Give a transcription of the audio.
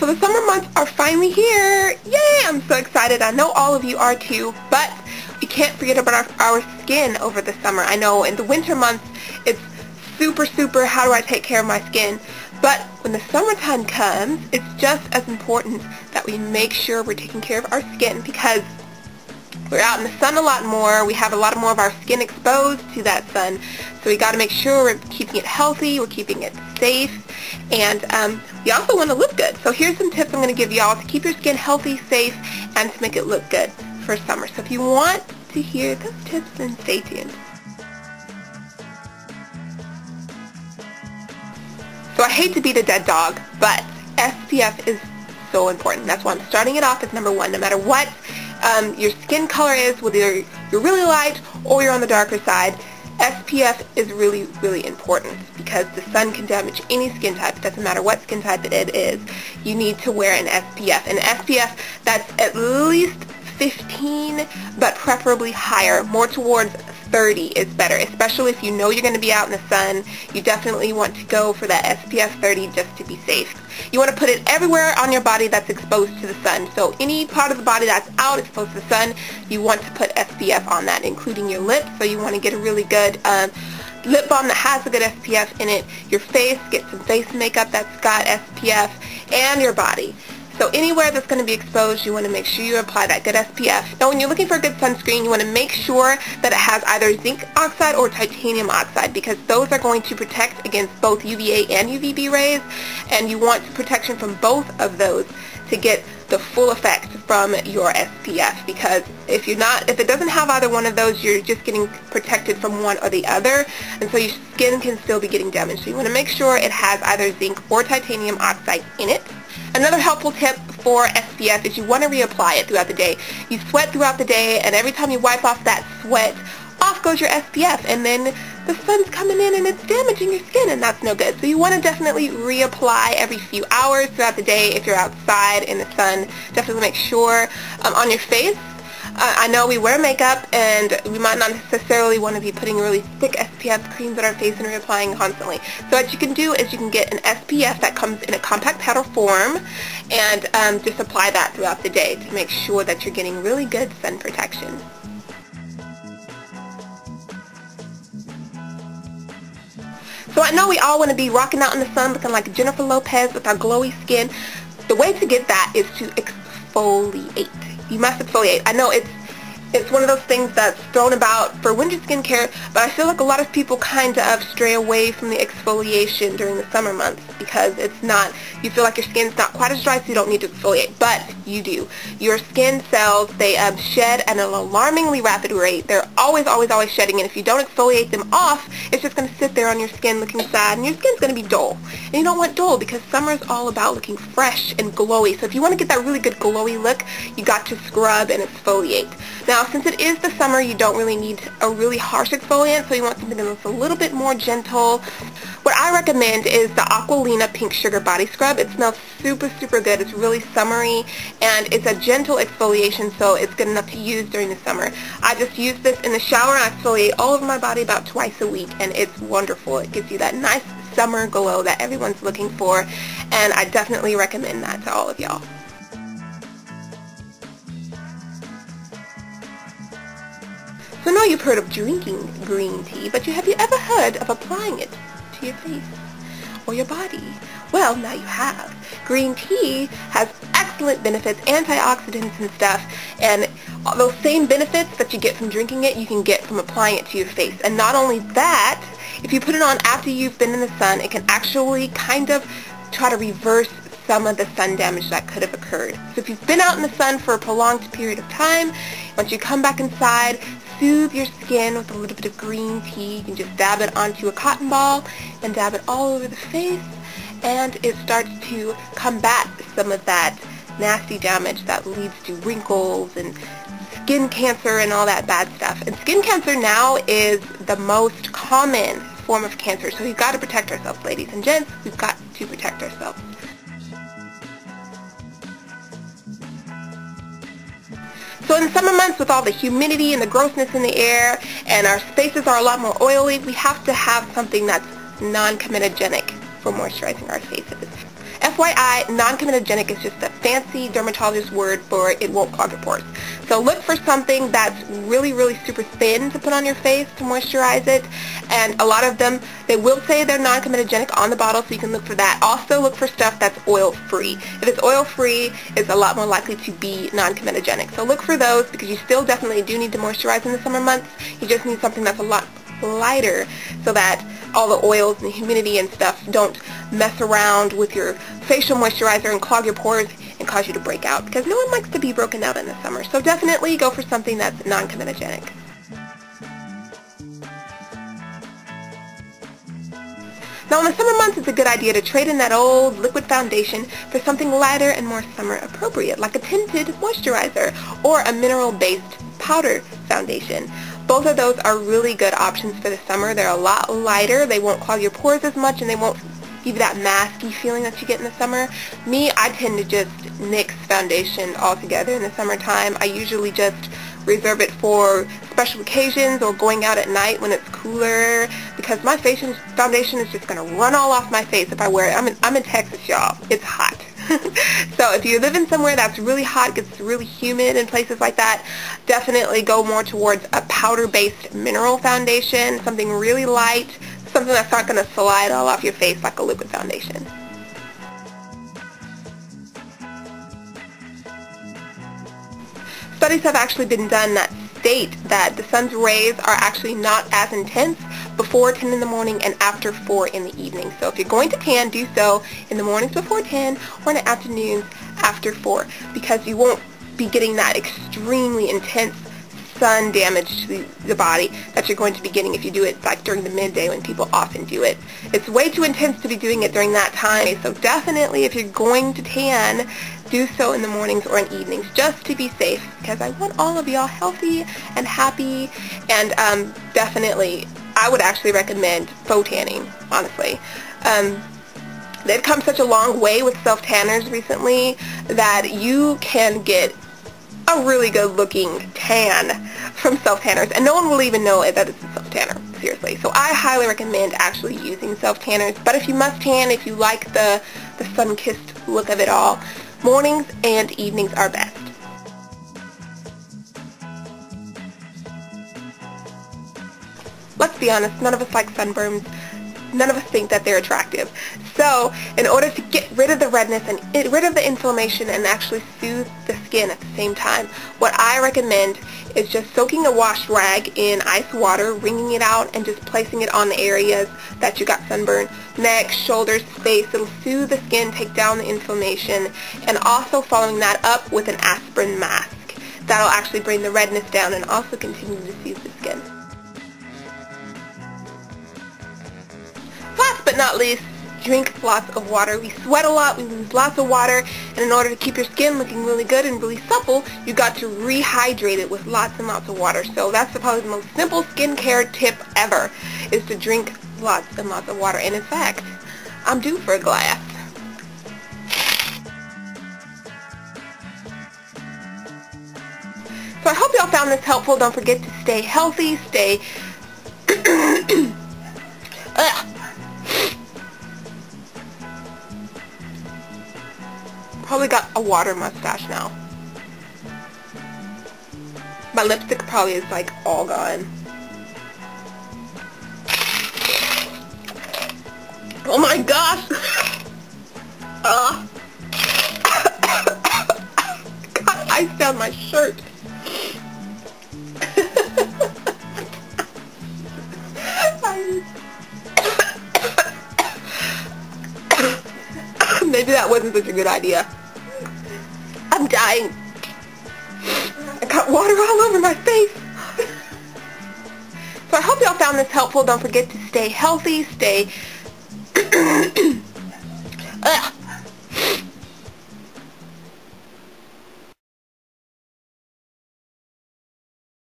So the summer months are finally here. Yay! I'm so excited. I know all of you are too, but we can't forget about our skin over the summer. I know in the winter months it's super, how do I take care of my skin? But when the summertime comes, it's just as important that we make sure we're taking care of our skin, because we're out in the sun a lot more. We have a lot more of our skin exposed to that sun. So we got to make sure we're keeping it healthy, we're keeping it safe, and we also want to look good. So here's some tips I'm going to give y'all to keep your skin healthy, safe, and to make it look good for summer. So if you want to hear those tips, then stay tuned. So I hate to be the dead dog, but SPF is so important. That's why I'm starting it off as number one. No matter what your skin color is, whether you're really light or you're on the darker side, SPF is really important, because the sun can damage any skin type. It doesn't matter what skin type it is. You need to wear an SPF. An SPF that's at least 15, but preferably higher. More towards 30 is better, especially if you know you're going to be out in the sun. You definitely want to go for that SPF 30 just to be safe. You want to put it everywhere on your body that's exposed to the sun. So any part of the body that's out exposed to the sun, you want to put SPF on that, including your lips. So you want to get a really good lip balm that has a good SPF in it. Your face, get some face makeup that's got SPF, and your body. So anywhere that's going to be exposed, you want to make sure you apply that good SPF. Now when you're looking for a good sunscreen, you want to make sure that it has either zinc oxide or titanium oxide, because those are going to protect against both UVA and UVB rays, and you want protection from both of those to get the full effect from your SPF, because if it doesn't have either one of those, you're just getting protected from one or the other, and so your skin can still be getting damaged. So you want to make sure it has either zinc or titanium oxide in it. Another helpful tip for SPF is you want to reapply it throughout the day. You sweat throughout the day, and every time you wipe off that sweat, off goes your SPF, and then the sun's coming in and it's damaging your skin, and that's no good. So you want to definitely reapply every few hours throughout the day if you're outside in the sun. Definitely make sure on your face. I know we wear makeup, and we might not necessarily want to be putting really thick SPF creams on our face and reapplying constantly. So what you can do is you can get an SPF that comes in a compact powder form, and just apply that throughout the day to make sure that you're getting really good sun protection. So I know we all want to be rocking out in the sun looking like Jennifer Lopez with our glowy skin. The way to get that is to exfoliate. You must exfoliate. I know it's one of those things that's thrown about for winter skincare, but I feel like a lot of people kind of stray away from the exfoliation during the summer months, because you feel like your skin's not quite as dry, so you don't need to exfoliate, but you do. Your skin cells, they shed at an alarmingly rapid rate. They're always shedding, and if you don't exfoliate them off, it's just going to sit there on your skin looking sad, and your skin's going to be dull. And you don't want dull, because summer is all about looking fresh and glowy. So if you want to get that really good glowy look, you got to scrub and exfoliate. Now, since it is the summer, you don't really need a really harsh exfoliant, so you want something that's a little bit more gentle. What I recommend is the Aqualina Pink Sugar Body Scrub. It smells super good. It's really summery, and it's a gentle exfoliation, so it's good enough to use during the summer. I just use this in the shower, and I exfoliate all over my body about twice a week, and it's wonderful. It gives you that nice summer glow that everyone's looking for, and I definitely recommend that to all of y'all. So now you've heard of drinking green tea, but have you ever heard of applying it to your face or your body? Well, now you have. Green tea has excellent benefits, antioxidants and stuff, and all those same benefits that you get from drinking it, you can get from applying it to your face. And not only that, if you put it on after you've been in the sun, it can actually kind of try to reverse some of the sun damage that could have occurred. So if you've been out in the sun for a prolonged period of time, once you come back inside, soothe your skin with a little bit of green tea. You can just dab it onto a cotton ball and dab it all over the face, and it starts to combat some of that nasty damage that leads to wrinkles and skin cancer and all that bad stuff. And skin cancer now is the most common form of cancer, so we've got to protect ourselves, ladies and gents. We've got to protect ourselves. So in the summer months, with all the humidity and the grossness in the air, and our spaces are a lot more oily, we have to have something that's non-comedogenic for moisturizing our faces. FYI, non-comedogenic is just a fancy dermatologist word for it won't clog your pores. So look for something that's really, really super thin to put on your face to moisturize it. And a lot of them, they will say they're non-comedogenic on the bottle, so you can look for that. Also look for stuff that's oil-free. If it's oil-free, it's a lot more likely to be non-comedogenic. So look for those because you still definitely do need to moisturize in the summer months. You just need something that's a lot lighter so that all the oils and the humidity and stuff don't mess around with your facial moisturizer and clog your pores and cause you to break out, because no one likes to be broken out in the summer. So definitely go for something that's non-comedogenic. Now in the summer months, it's a good idea to trade in that old liquid foundation for something lighter and more summer appropriate, like a tinted moisturizer or a mineral-based powder foundation. Both of those are really good options for the summer. They're a lot lighter, they won't clog your pores as much, and they won't give you that masky feeling that you get in the summer. Me, I tend to just nix foundation altogether in the summertime. I usually just reserve it for special occasions or going out at night when it's cooler, because my foundation is just going to run all off my face if I wear it. I'm in Texas, y'all. It's hot. So if you're living somewhere that's really hot, gets really humid in places like that, definitely go more towards a powder-based mineral foundation, something really light, something that's not going to slide all off your face like a liquid foundation. Studies have actually been done that state that the sun's rays are actually not as intense before 10 in the morning and after 4 in the evening. So if you're going to tan, do so in the mornings before 10 or in the afternoons after 4, because you won't be getting that extremely intense sun damage to the body that you're going to be getting if you do it like during the midday when people often do it. It's way too intense to be doing it during that time, so definitely if you're going to tan, do so in the mornings or in evenings just to be safe, because I want all of y'all healthy and happy. And definitely I would actually recommend faux tanning, honestly. They've come such a long way with self-tanners recently that you can get a really good looking tan from self-tanners, and no one will even know that it's a self-tanner, seriously. So I highly recommend actually using self-tanners, but if you must tan, if you like the sun-kissed look of it all, mornings and evenings are best. Let's be honest, none of us like sunburns. None of us think that they're attractive. So in order to get rid of the redness and get rid of the inflammation and actually soothe the skin at the same time, what I recommend is just soaking a wash rag in ice water, wringing it out, and just placing it on the areas that you got sunburn. Neck, shoulders, face. It'll soothe the skin, take down the inflammation, and also following that up with an aspirin mask. That'll actually bring the redness down and also continue to soothe the skin. Last but not least, drink lots of water. We sweat a lot, we lose lots of water, and in order to keep your skin looking really good and really supple, you got to rehydrate it with lots and lots of water. So that's probably the most simple skincare tip ever, is to drink lots and lots of water. And in fact, I'm due for a glass. So I hope y'all found this helpful. Don't forget to stay healthy, stay Probably got a water mustache now. My lipstick probably is like all gone. Oh my gosh! Got ice down my shirt. Maybe that wasn't such a good idea. I'm dying. I got water all over my face. So I hope y'all found this helpful. Don't forget to stay healthy, stay